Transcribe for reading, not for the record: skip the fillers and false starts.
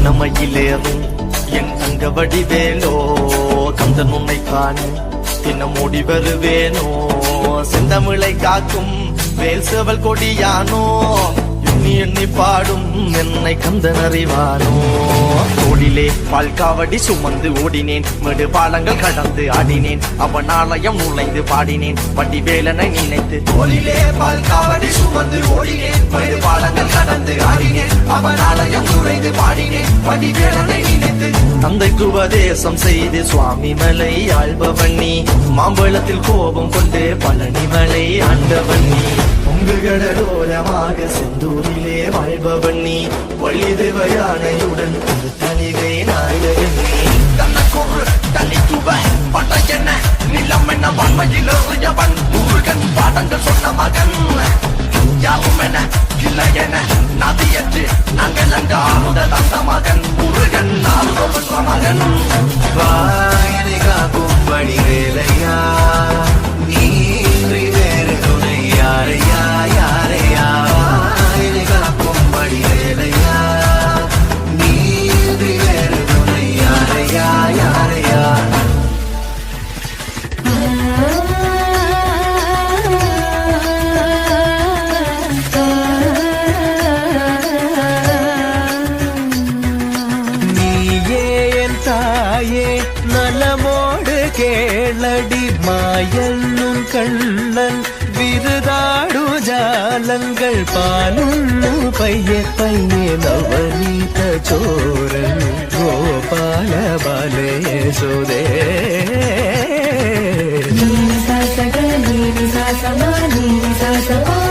வண்ணமயிலேறும் என் தங்க வடிவேலோ கந்தன் உன்னை காண தினம் ஓடி வருவேனோ செந்தமிழை காக்கும் வேல் சேவல் கொடியானோ எண்ணி எண்ணி பாடும் என்னை கந்தன் அறிவானோ தோளிலே பால்காவடி சுமந்து ஓடினேன் மேடு பாலங்கள் கடந்து ஆடினேன் அவன் ஆலயம் நுழைந்து பாடினேன் வடிவேலனை நினைத்து தோளிலே பால்காவடி சுமந்து ஓடினேன் மேடு பாலங்கள் கடந்து ஆடினேன் அவன் ஆலயம் நுழைந்து பாடினேன் வடிவேலனை நினைத்து தந்தைக்கு உபதேசம் செய்து சுவாமி மலை ஆள்பவன் நீ மாம்பழத்தில் கோபம் கொண்டு பழனி மலை ஆண்டவன் நீ கடலோரமாக செந்தூரிலே வாழ்பவன் நீ வள்ளி தேவ யானையுடன் தலிகை நாயகன் நீ தன்னக்கொரு தனித்துவ பட்டையென்ன நிலம் என்ன வன்மையில் எறியவன் முருகன் பாடங்கள் சொன்ன மகன் யாவும் என இல்லை என நதியற்று நாங்கள் அங்க ஆறுத தந்த மகன் முருகன் ஆறுத மகன் வாயனை காக்கும் படி வேலையா நீ வேறு துணை யாரையா யாரையா வாயனை காக்கும் படி வேலையா நீ வேறு துணை யாரையா யாரையா நலமோடு கேளடி மாயன்னும் கண்ணன் விருதாடு ஜாலங்கள் பாலுண்ணு பைய பைய நவநீத சோரன் கோபால பாலே சோதே நீ சா சக நீ சா சமா நீ சா சமா